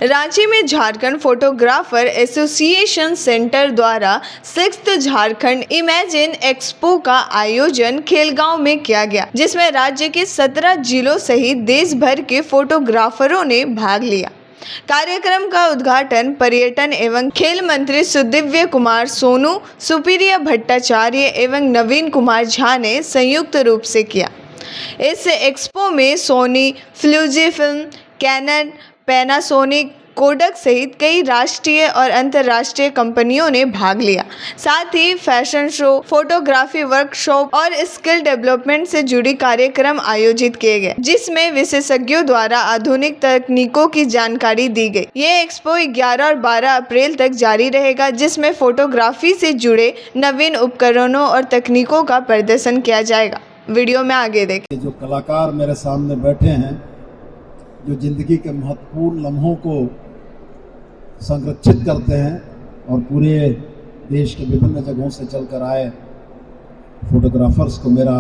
रांची में Jharkhand photographer association centre द्वारा 6th Jharkhand imagine expo का आयोजन खेलगांव में किया गया, जिसमें राज्य के 17 जिलों सहित देश भर के फोटोग्राफरों ने भाग लिया। कार्यक्रम का उद्घाटन पर्यटन एवं खेल मंत्री सुदिव्य कुमार सोनू, सुप्रिया भट्टाचार्य एवं नवीन कुमार झा ने संयुक्त रूप से किया। इस एक्सपो में सोनी, फ्यूजीफिल्म, कैनन, पैनासोनिक, कोडक सहित कई राष्ट्रीय और अंतर्राष्ट्रीय कंपनियों ने भाग लिया। साथ ही फैशन शो, फोटोग्राफी वर्कशॉप और स्किल डेवलपमेंट से जुड़ी कार्यक्रम आयोजित किए गए, जिसमें विशेषज्ञों द्वारा आधुनिक तकनीकों की जानकारी दी गई। ये एक्सपो 11 और 12 अप्रैल तक जारी रहेगा, जिसमें फोटोग्राफी से जुड़े नवीन उपकरणों और तकनीकों का प्रदर्शन किया जाएगा। वीडियो में आगे देखें। जो कलाकार मेरे सामने बैठे हैं, जो जिंदगी के महत्वपूर्ण लम्हों को संरक्षित करते हैं और पूरे देश के विभिन्न जगहों से चलकर आए फोटोग्राफर्स को मेरा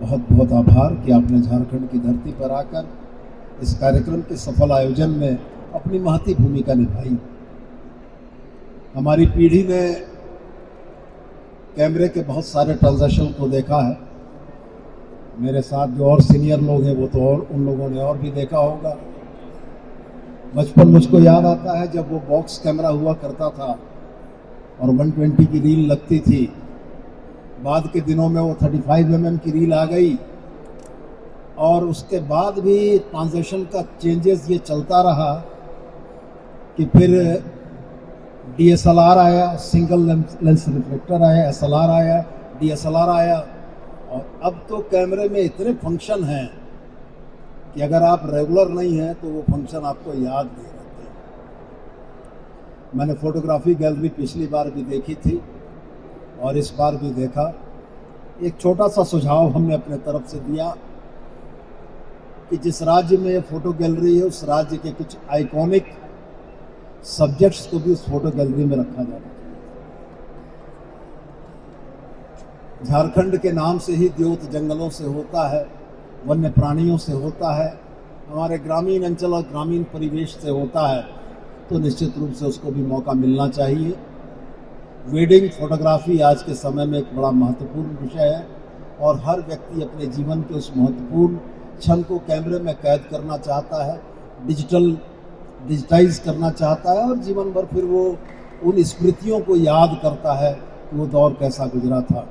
बहुत बहुत आभार कि आपने झारखंड की धरती पर आकर इस कार्यक्रम के सफल आयोजन में अपनी महती भूमिका निभाई। हमारी पीढ़ी ने कैमरे के बहुत सारे ट्रांजैक्शन को देखा है। मेरे साथ जो और सीनियर लोग हैं वो तो और उन लोगों ने और भी देखा होगा। बचपन मुझको याद आता है जब वो बॉक्स कैमरा हुआ करता था और 120 की रील लगती थी। बाद के दिनों में वो 35 mm की रील आ गई और उसके बाद भी ट्रांजैक्शन का चेंजेस ये चलता रहा कि फिर DSLR आया, सिंगल लेंस रिफ्लेक्टर आया, SLR आया, DSLR आया और अब तो कैमरे में इतने फंक्शन हैं कि अगर आप रेगुलर नहीं हैं तो वो फंक्शन आपको याद नहीं रहते। मैंने फोटोग्राफी गैलरी पिछली बार भी देखी थी और इस बार भी देखा। एक छोटा सा सुझाव हमने अपने तरफ से दिया कि जिस राज्य में ये फोटो गैलरी है उस राज्य के कुछ आइकॉनिक सब्जेक्ट्स को भी उस फोटो गैलरी में रखा जाना चाहिए। झारखंड के नाम से ही द्योत जंगलों से होता है, वन्य प्राणियों से होता है, हमारे ग्रामीण अंचल और ग्रामीण परिवेश से होता है, तो निश्चित रूप से उसको भी मौका मिलना चाहिए। वेडिंग फोटोग्राफी आज के समय में एक बड़ा महत्वपूर्ण विषय है और हर व्यक्ति अपने जीवन के उस महत्वपूर्ण क्षण को कैमरे में कैद करना चाहता है, डिजिटाइज करना चाहता है और जीवन भर फिर वो उन स्मृतियों को याद करता है कि वो दौर कैसा गुजरा था।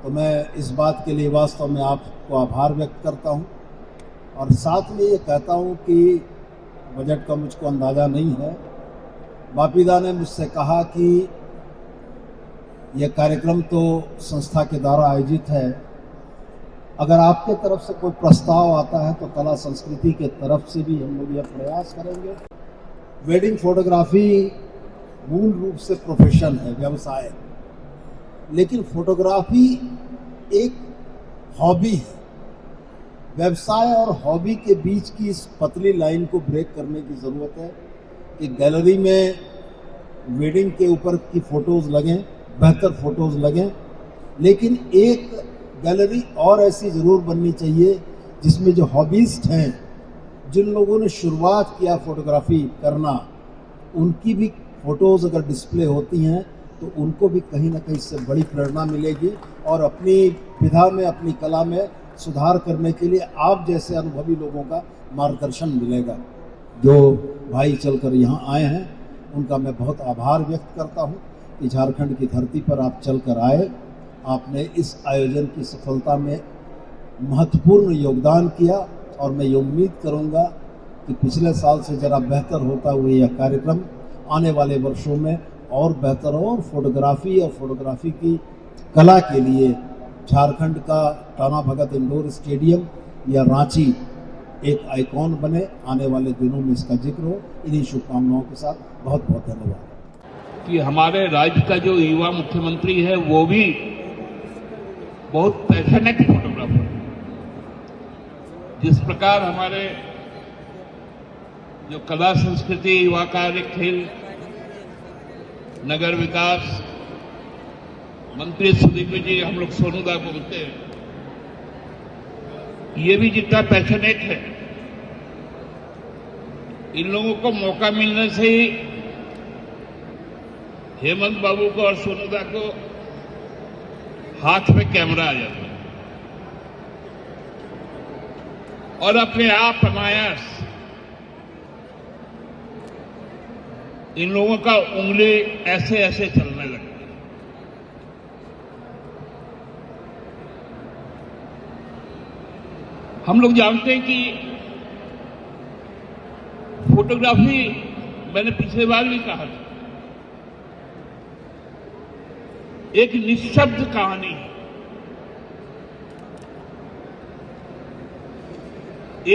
तो मैं इस बात के लिए वास्तव में आपको आभार व्यक्त करता हूं और साथ में ये कहता हूं कि बजट का मुझको अंदाज़ा नहीं है। बापीदा ने मुझसे कहा कि यह कार्यक्रम तो संस्था के द्वारा आयोजित है, अगर आपके तरफ से कोई प्रस्ताव आता है तो कला संस्कृति के तरफ से भी हम लोग यह प्रयास करेंगे। वेडिंग फोटोग्राफी मूल रूप से प्रोफेशन है, व्यवसाय, लेकिन फोटोग्राफी एक हॉबी है। व्यवसाय और हॉबी के बीच की इस पतली लाइन को ब्रेक करने की ज़रूरत है कि गैलरी में वेडिंग के ऊपर की फ़ोटोज़ लगें, बेहतर फ़ोटोज़ लगें, लेकिन एक गैलरी और ऐसी ज़रूर बननी चाहिए जिसमें जो हॉबीस्ट हैं, जिन लोगों ने शुरुआत किया फ़ोटोग्राफी करना, उनकी भी फ़ोटोज़ अगर डिस्प्ले होती हैं तो उनको भी कहीं ना कहीं इससे बड़ी प्रेरणा मिलेगी और अपनी विधा में, अपनी कला में सुधार करने के लिए आप जैसे अनुभवी लोगों का मार्गदर्शन मिलेगा। जो भाई चलकर यहाँ आए हैं उनका मैं बहुत आभार व्यक्त करता हूँ कि झारखंड की धरती पर आप चलकर आए, आपने इस आयोजन की सफलता में महत्वपूर्ण योगदान किया और मैं ये उम्मीद करूँगा कि पिछले साल से ज़रा बेहतर होता हुआ यह कार्यक्रम आने वाले वर्षों में और बेहतर हो और फोटोग्राफी की कला के लिए झारखंड का टाना भगत इंडोर स्टेडियम या रांची एक आइकॉन बने। आने वाले दिनों में इसका जिक्र हो। इन्हीं शुभकामनाओं के साथ बहुत बहुत धन्यवाद। कि हमारे राज्य का जो युवा मुख्यमंत्री है वो भी बहुत पैशनेट फोटोग्राफर है। जिस प्रकार हमारे जो कला संस्कृति, युवा कार्य, खेल, नगर विकास मंत्री सुदीप जी, हम लोग सोनूदा बोलते हैं, ये भी जितना पैशनेट है इन लोगों को मौका मिलने से ही हेमंत बाबू को और सोनूदा को हाथ में कैमरा आ जाता है और अपने आप अनायास इन लोगों का उंगली ऐसे ऐसे चलने लगती है। हम लोग जानते हैं कि फोटोग्राफी, मैंने पिछले बार भी कहा था, एक निशब्द कहानी है।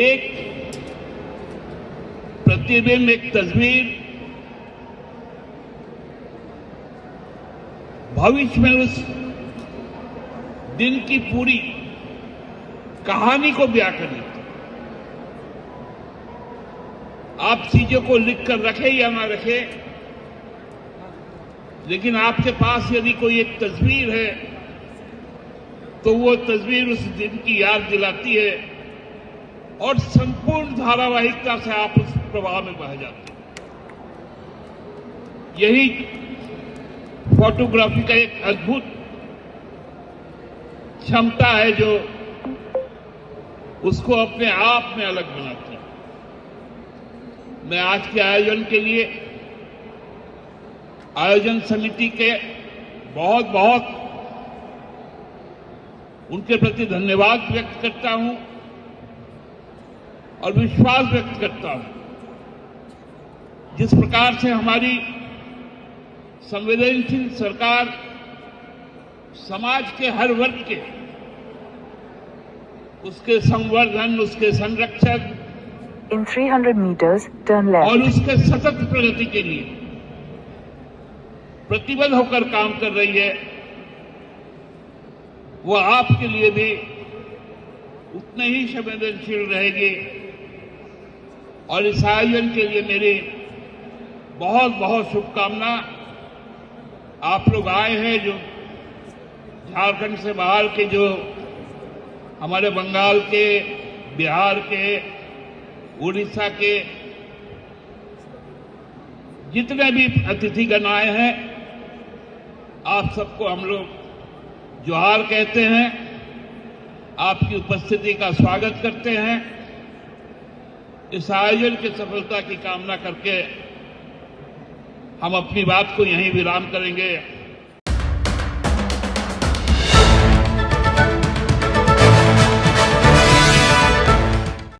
एक प्रतिबिंब, एक तस्वीर भविष्य में उस दिन की पूरी कहानी को बयां कर देती। आप चीजों को लिख कर रखें या ना रखें, लेकिन आपके पास यदि कोई एक तस्वीर है तो वो तस्वीर उस दिन की याद दिलाती है और संपूर्ण धारावाहिकता से आप उस प्रवाह में बह जाते हैं। यही फोटोग्राफी का एक अद्भुत क्षमता है जो उसको अपने आप में अलग बनाती है। मैं आज के आयोजन के लिए आयोजन समिति के बहुत बहुत उनके प्रति धन्यवाद व्यक्त करता हूं और विश्वास व्यक्त करता हूं। जिस प्रकार से हमारी संवेदनशील सरकार समाज के हर वर्ग के, उसके संवर्धन, उसके संरक्षण In 300 meters, turn left. और उसके सतत प्रगति के लिए प्रतिबद्ध होकर काम कर रही है, वो आपके लिए भी उतने ही संवेदनशील रहेगी। और इस आयोजन के लिए मेरी बहुत बहुत शुभकामना। आप लोग आए हैं, जो झारखंड से बाहर के, जो हमारे बंगाल के, बिहार के, उड़ीसा के जितने भी अतिथिगण आए हैं, आप सबको हम लोग जोहार कहते हैं, आपकी उपस्थिति का स्वागत करते हैं। इस आयोजन की सफलता की कामना करके हम अपनी बात को यहीं विराम करेंगे।